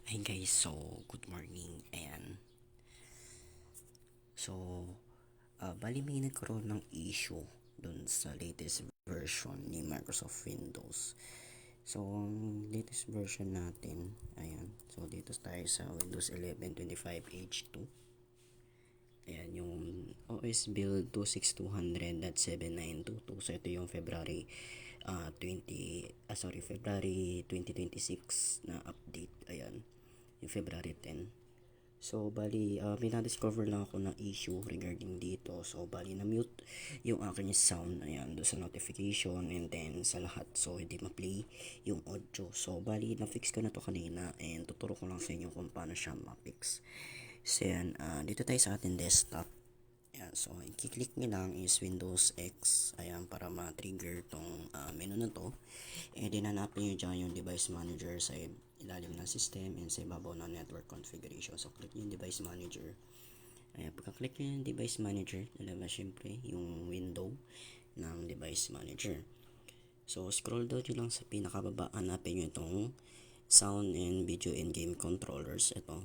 Hi guys, so good morning. Ayan. So, bali may nagkaroon ng issue dun sa latest version ni Microsoft Windows. So, ang latest version natin, ayan. So, dito tayo sa Windows 11.25H2. Ayan, yung OS build 26200.7922. So, ito yung February 2026 na update. Ayan, yung February 10. So, bali, may na-discover lang ako na issue regarding dito. So, bali, na-mute yung aking sound, ayan, do sa notification and then sa lahat. So, hindi ma-play yung audio. So, bali, na-fix ko na to kanina and tuturo ko lang sa inyo kung paano siya ma-fix. So, yan, dito tayo sa ating desktop. Ayan, so, i-click nyo lang is Windows X. Ayan, para ma-trigger tong menu na to. And then, hanapin nyo dyan yung device manager sa ilalim ng system and sa ibabaw ng network configuration. So, click nyo yung device manager. Ayan, pagka-click nyo yung device manager, lalabas syempre yung window ng device manager. So, scroll down nyo lang sa pinakababa. Hanapin nyo itong sound and video and game controllers. Ito.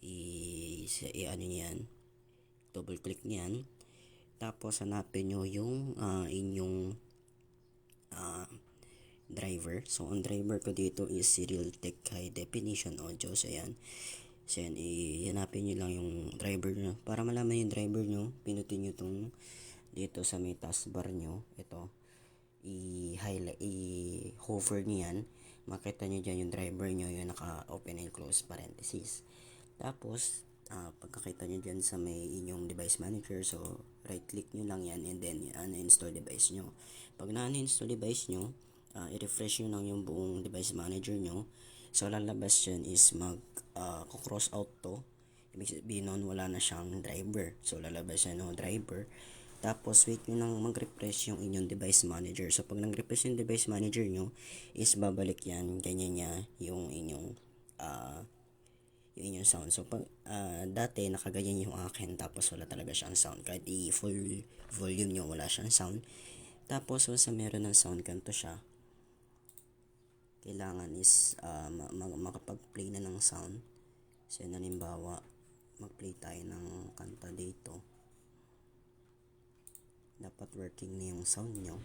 I-ano nyo yan. Double click niyan. Tapos hanapin nyo yung inyong driver. So, ang driver ko dito is Serial Tech High Definition Audio. So, yan. So, yan. Hanapin nyo lang yung driver nyo. Para malaman yung driver nyo, pinutin nyo itong dito sa may taskbar nyo. Ito. I-highlight, i-hover nyo yan. Makita nyo dyan yung driver nyo, yung naka-open and close parenthesis. Tapos, pagkakita nyo dyan sa may inyong device manager, so right click nyo lang yan and then uninstall device nyo. Pag na-uninstall device nyo, i-refresh nyo lang yung buong device manager nyo. So lalabas dyan is cross out to. Ibig sabihin nun wala na siyang driver. So lalabas yan no driver. Tapos wait nyo lang mag-refresh yung inyong device manager. So pag nag-refresh yung device manager nyo, is babalik yan, ganyan niya yung inyong sound. So, pag dati nakaganyan yung akin tapos wala talaga siyang sound. Kahit i-full volume nyo, wala siyang sound. Tapos, sa meron ng sound, ganito siya. Kailangan is makapag-play na ng sound. So, halimbawa, mag-play tayo ng kanta dito. Dapat working na yung sound nyo.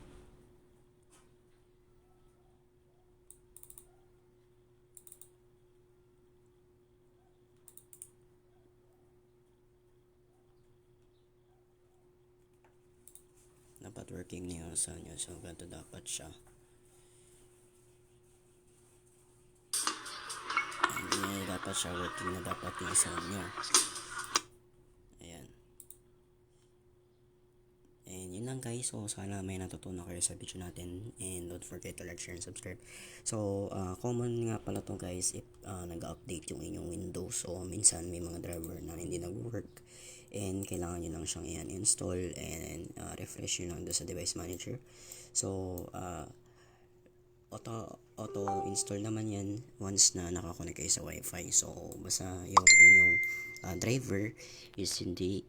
Dapat working na yung sound nyo. So, ganito dapat siya. Hindi dapat siya working na dapat yung sound nyo. Ayan. And yun lang guys. So, sana may natutunan kayo sa video natin. And don't forget to like, share, and subscribe. So, common nga pala to guys if nag-update yung inyong Windows. So, minsan may mga driver na hindi nag-work. And kailangan nyo lang siyang i-install and refresh nyo lang doon sa device manager. So, auto install naman yan once na nakakonect kayo sa wifi. So basta yung inyong driver is hindi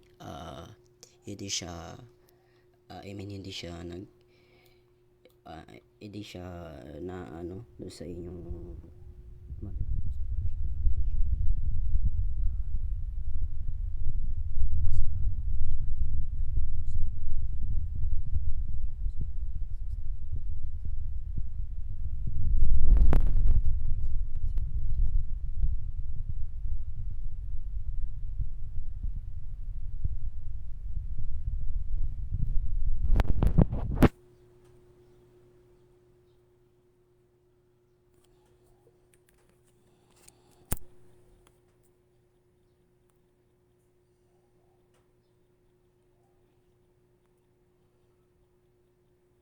siya hindi siya hindi siya na doon sa inyong